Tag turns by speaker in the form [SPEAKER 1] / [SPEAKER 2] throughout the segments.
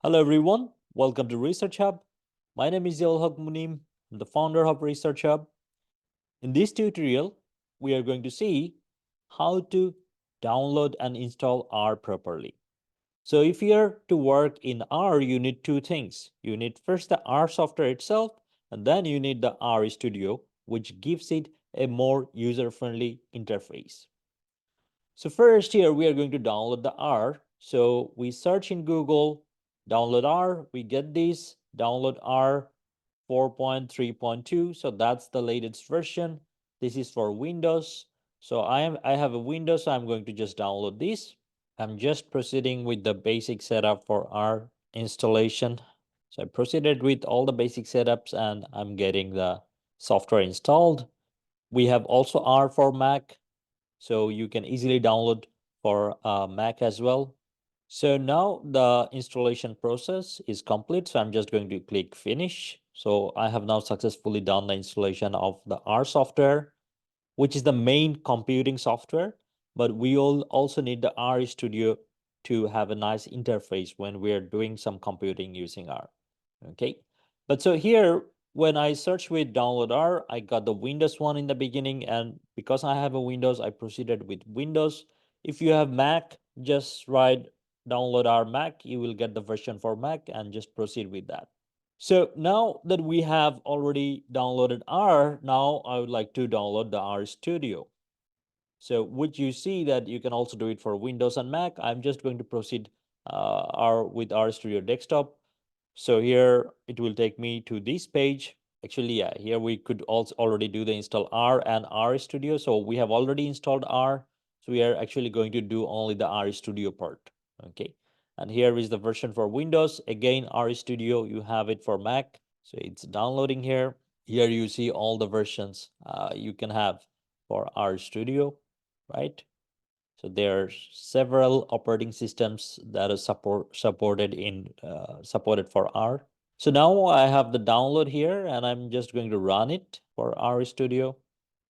[SPEAKER 1] Hello everyone, welcome to ResearchHUB. My name is Munim. I'm the founder of ResearchHUB. In this tutorial, we are going to see how to download and install R properly. So if you're to work in R, you need two things. You need first the R software itself, and then you need the RStudio, which gives it a more user-friendly interface. So first here, we are going to download the R. So we search in Google, download R, we get this, download R 4.3.2. So that's the latest version. This is for Windows. So I have a Windows, so I'm going to just download this. I'm just proceeding with the basic setup for R installation. So I proceeded with all the basic setups and I'm getting the software installed. We have also R for Mac. So you can easily download for Mac as well. So now the installation process is complete. So I'm just going to click finish. So I have now successfully done the installation of the R software, which is the main computing software. But we all also need the RStudio to have a nice interface when we're doing some computing using R. Okay. But so here, when I search with download R, I got the Windows one in the beginning. And because I have a Windows, I proceeded with Windows. If you have Mac, just write download R Mac. You will get the version for Mac and just proceed with that. So now that we have already downloaded R, now I would like to download the RStudio. So which you see that you can also do it for Windows and Mac. I'm just going to proceed with RStudio Desktop. So here it will take me to this page. Actually, yeah, here we could also already do the install R and RStudio. So we have already installed R. So we are actually going to do only the RStudio part. Okay. And here is the version for Windows. Again, RStudio, you have it for Mac. So it's downloading here. Here you see all the versions you can have for RStudio, right? So there are several operating systems that are supported for R. So now I have the download here and I'm just going to run it for RStudio.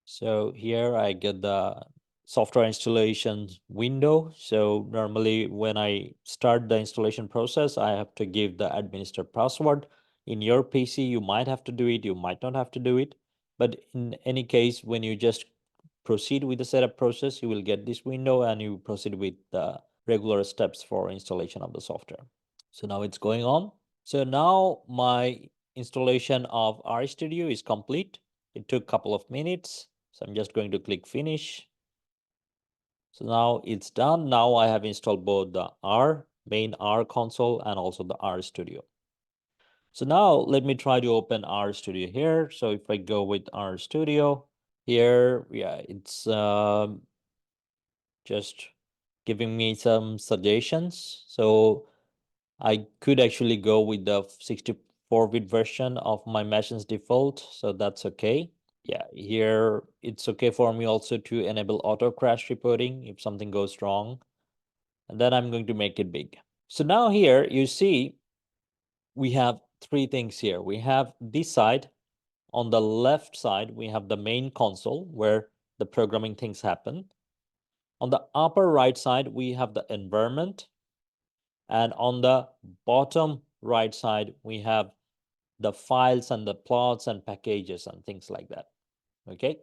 [SPEAKER 1] So here I get the software installation window. So normally when I start the installation process, I have to give the administrator password. In your PC, you might have to do it, you might not have to do it. But in any case, when you just proceed with the setup process, you will get this window and you proceed with the regular steps for installation of the software. So now it's going on. So now my installation of RStudio is complete. It took a couple of minutes. So I'm just going to click finish. So now it's done. Now I have installed both the main R console and also the RStudio. So now let me try to open RStudio here. So if I go with RStudio here, yeah, it's just giving me some suggestions. So I could actually go with the 64-bit version of my machine's default. So that's okay. Yeah, here it's okay for me also to enable auto crash reporting if something goes wrong. And then I'm going to make it big. So now here you see we have three things here. We have this side. On the left side, we have the main console where the programming things happen. On the upper right side, we have the environment. And on the bottom right side, we have the files and the plots and packages and things like that. Okay.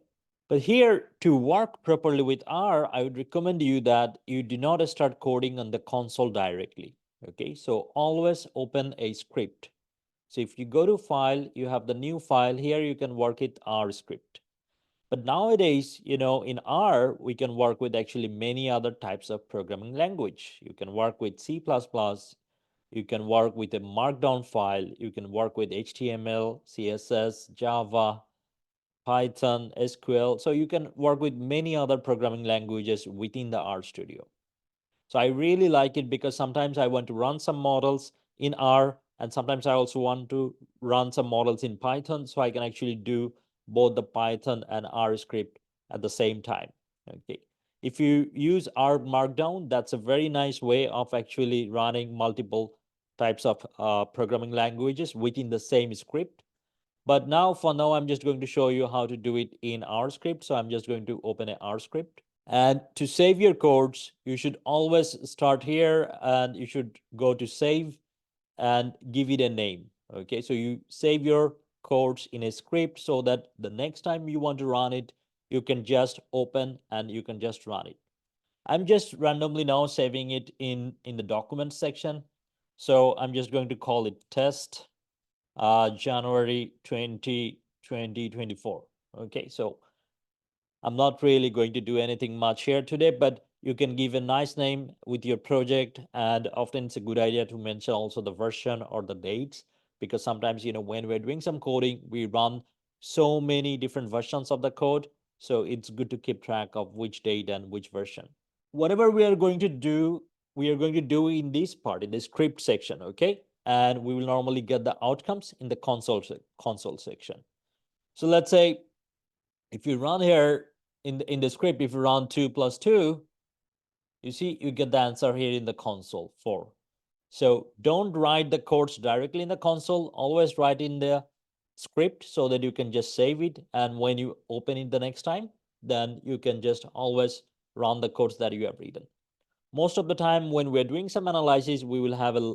[SPEAKER 1] But here, to work properly with R, I would recommend you that you do not start coding on the console directly. Okay. So always open a script. So if you go to file, you have the new file here, you can work it R script. But nowadays, in R, we can work with actually many other types of programming language. You can work with C++, you can work with a markdown file, you can work with HTML, CSS, Java, Python, SQL. So you can work with many other programming languages within the RStudio. So I really like it because sometimes I want to run some models in R, and sometimes I also want to run some models in Python. So I can actually do both the Python and R script at the same time. Okay. If you use R Markdown, that's a very nice way of actually running multiple types of programming languages within the same script. But now, for now, I'm just going to show you how to do it in R script. So I'm just going to open an R script. And to save your codes, you should always start here and you should go to save. and give it a name. Okay, so you save your codes in a script so that the next time you want to run it, you can just open and you can just run it. I'm just randomly now saving it in the document section. So I'm just going to call it test January 2024. Okay, so I'm not really going to do anything much here today, but you can give a nice name with your project. And often it's a good idea to mention also the version or the dates, because sometimes, when we're doing some coding, we run so many different versions of the code. So it's good to keep track of which date and which version. Whatever we are going to do, we are going to do in this part, in the script section, okay? And we will normally get the outcomes in the console section. So let's say if you run here in the script, if you run 2 plus 2, you see you get the answer here in the console 4. So don't write the codes directly in the console, always write in the script so that you can just save it, and when you open it the next time, then you can just always run the codes that you have written. Most of the time when we're doing some analysis, we will have a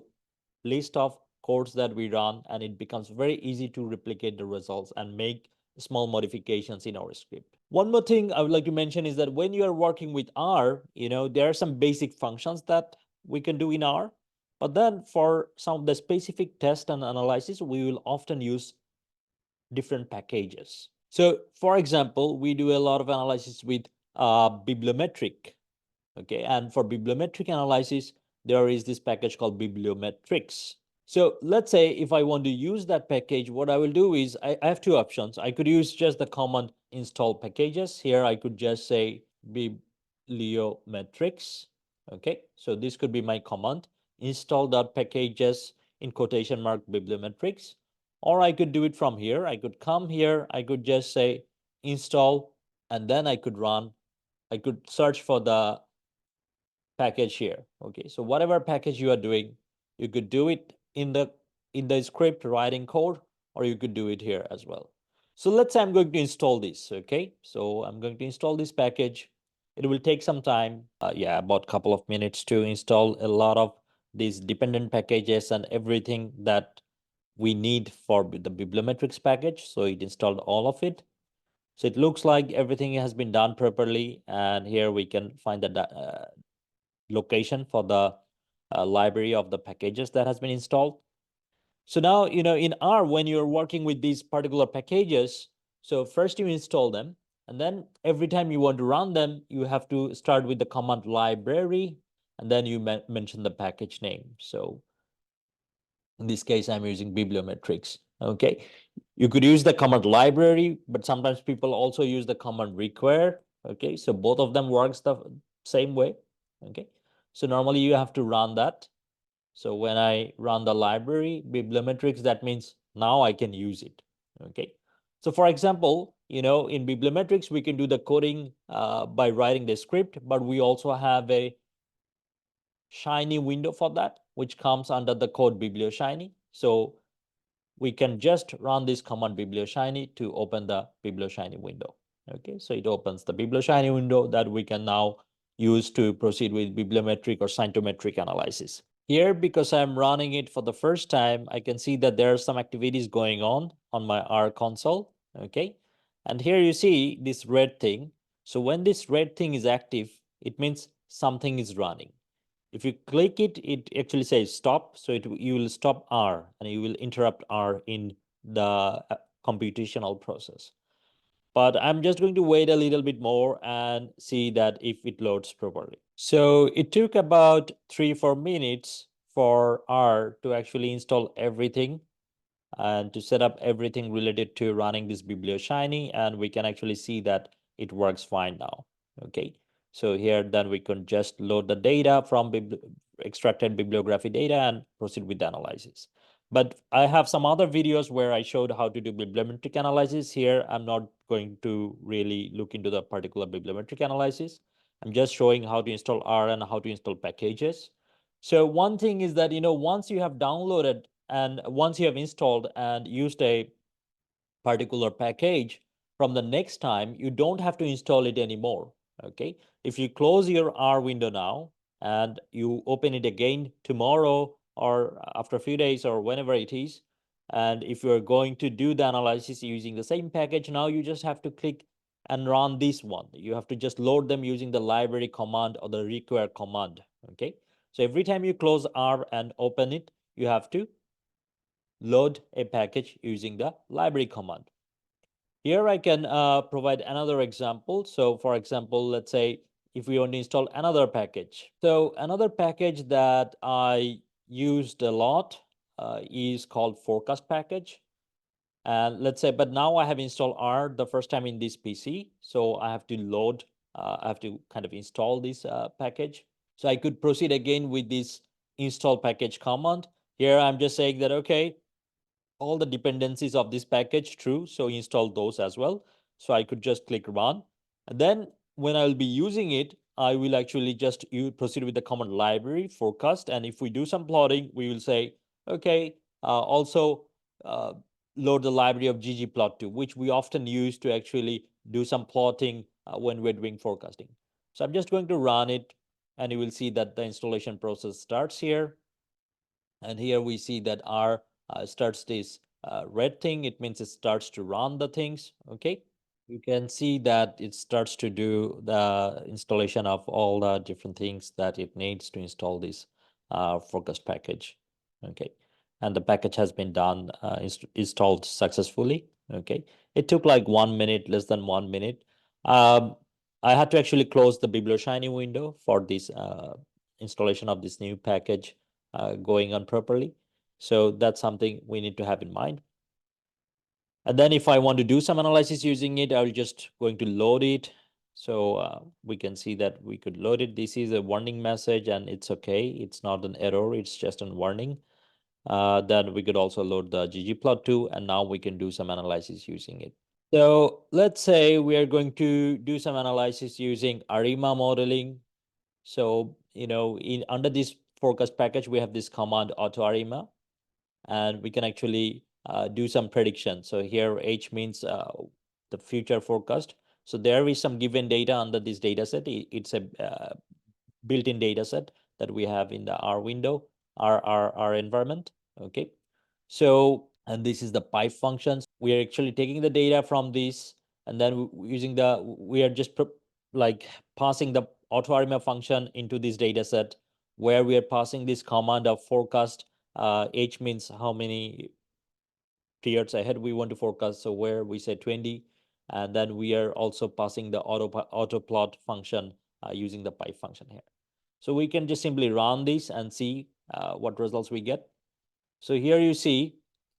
[SPEAKER 1] list of codes that we run, and it becomes very easy to replicate the results and make small modifications in our script. One more thing I would like to mention is that when you are working with R, there are some basic functions that we can do in R, but then for some of the specific tests and analysis, we will often use different packages. So for example, we do a lot of analysis with bibliometric. Okay, and for bibliometric analysis, there is this package called bibliometrics. So let's say if I want to use that package, what I will do is I have two options. I could use just the command install packages. Here I could just say bibliometrics. Okay, so this could be my command, install.packages in quotation mark bibliometrics. Or I could do it from here. I could come here, I could just say install, and then I could search for the package here. Okay, so whatever package you are doing, you could do it in the script writing code, or you could do it here as well. So let's say I'm going to install this. Okay, so I'm going to install this package. It will take some time, about a couple of minutes to install a lot of these dependent packages and everything that we need for the bibliometrics package. So it installed all of it. So it looks like everything has been done properly, and here we can find the location for the library of the packages that has been installed. So now, in R, when you're working with these particular packages, so first you install them, and then every time you want to run them, you have to start with the command library, and then you mention the package name. So in this case, I'm using bibliometrics. Okay, you could use the command library, but sometimes people also use the command require. Okay, so both of them works the same way. Okay, so normally you have to run that. So when I run the library bibliometrics, that means now I can use it. Okay, so for example, in bibliometrics, we can do the coding by writing the script, but we also have a Shiny window for that, which comes under the code biblioshiny. So we can just run this command biblioshiny to open the biblioshiny window. Okay, so it opens the biblioshiny window that we can now use to proceed with bibliometric or symptometric analysis. Here, because I'm running it for the first time, I can see that there are some activities going on my R console. Okay, and here you see this red thing. So when this red thing is active, it means something is running. If you click it, it actually says stop. So you will stop R and you will interrupt R in the computational process. But I'm just going to wait a little bit more and see that if it loads properly. So it took about 3-4 minutes for R to actually install everything and to set up everything related to running this biblioshiny, and we can actually see that it works fine now. Okay, so here then we can just load the data from extracted bibliography data and proceed with the analysis. But I have some other videos where I showed how to do bibliometric analysis. Here I'm not going to really look into the particular bibliometric analysis. I'm just showing how to install R and how to install packages. So one thing is that, once you have downloaded and once you have installed and used a particular package, from the next time, you don't have to install it anymore. Okay, if you close your R window now and you open it again tomorrow or after a few days or whenever it is. And if you're going to do the analysis using the same package, now you just have to click and run this one. You have to just load them using the library command or the require command. Okay, so every time you close R and open it, you have to load a package using the library command. Here I can provide another example. So for example, let's say if we want to install another package. So another package that I used a lot is called forecast package. And let's say, but now I have installed R the first time in this PC. So I have to load, I have to kind of install this package. So I could proceed again with this install package command. Here I'm just saying that, okay, all the dependencies of this package true, so install those as well. So I could just click run, and then when I'll be using it, I will actually just proceed with the command library forecast, and if we do some plotting, we will say, okay, also load the library of ggplot2, which we often use to actually do some plotting when we're doing forecasting. So I'm just going to run it, and you will see that the installation process starts here. And here we see that R starts this red thing. It means it starts to run the things. Okay, you can see that it starts to do the installation of all the different things that it needs to install this forecast package. Okay, and the package has been done, installed successfully. Okay, it took like 1 minute, less than 1 minute. I had to actually close the BiblioShiny window for this installation of this new package going on properly. So that's something we need to have in mind. And then if I want to do some analysis using it, I'll just going to load it. So we can see that we could load it. This is a warning message and it's okay. It's not an error. It's just a warning. Then we could also load the ggplot2, and now we can do some analysis using it. So let's say we are going to do some analysis using ARIMA modeling. So, in under this forecast package, we have this command auto ARIMA, and we can actually do some prediction. So here H means the future forecast. So there is some given data under this data set. It's a built-in data set that we have in the R window, our environment. Okay. So, and this is the pipe functions. We are actually taking the data from this, and then using we are just like passing the auto ARIMA function into this data set, where we are passing this command of forecast. H means how many periods ahead we want to forecast. So where we say 20, and then we are also passing the auto plot function using the pipe function here. So we can just simply run this and see what results we get. So here you see,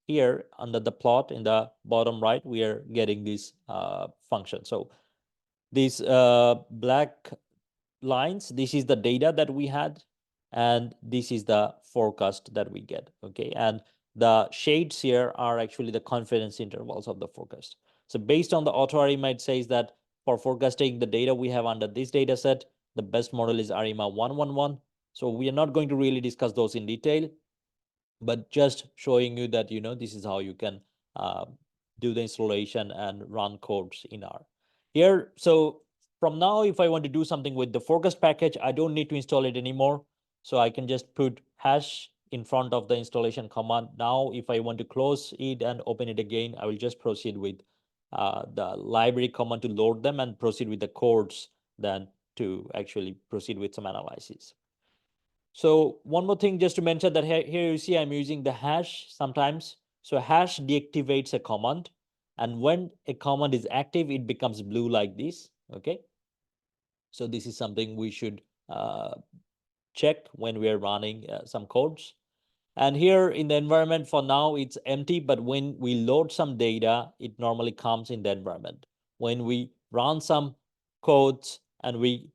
[SPEAKER 1] here under the plot in the bottom right, we are getting this function. So these black lines, this is the data that we had, and this is the forecast that we get. Okay, and the shades here are actually the confidence intervals of the forecast. So based on the auto ARIMA, it says that for forecasting the data we have under this data set, the best model is ARIMA 111. So we are not going to really discuss those in detail, but just showing you that this is how you can do the installation and run codes in R here. So from now, if I want to do something with the forecast package, I don't need to install it anymore. So I can just put hash in front of the installation command. Now if I want to close it and open it again, I will just proceed with the library command to load them and proceed with the codes then to actually proceed with some analysis. So one more thing just to mention that here you see I'm using the hash sometimes. So hash deactivates a command, and when a command is active, it becomes blue like this. Okay. So this is something we should check when we are running some codes. And here in the environment for now, it's empty, but when we load some data, it normally comes in the environment. When we run some codes and we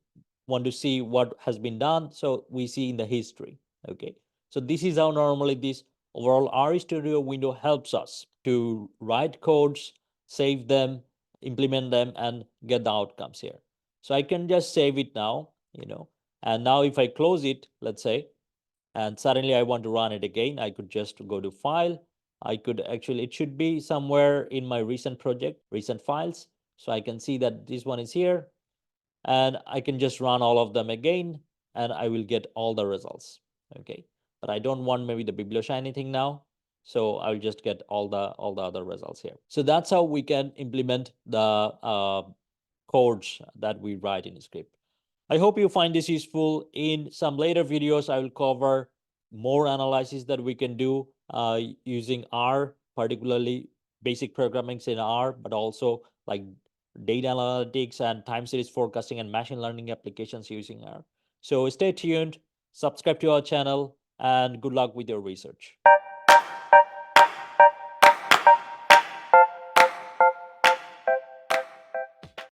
[SPEAKER 1] want to see what has been done, so we see in the history. Okay, so this is how normally this overall RStudio window helps us to write codes, save them, implement them, and get the outcomes here. So I can just save it now, and now if I close it, let's say, and suddenly I want to run it again, I could just go to file. I could actually, it should be somewhere in my recent project, recent files. So I can see that this one is here, and I can just run all of them again, and I will get all the results. Okay, but I don't want maybe the biblioshiny thing now. So I'll just get all the other results here. So that's how we can implement the codes that we write in the script. I hope you find this useful. In some later videos, I will cover more analysis that we can do using R, particularly basic programming in R, but also like data analytics and time series forecasting and machine learning applications using R. So stay tuned, subscribe to our channel, and good luck with your research.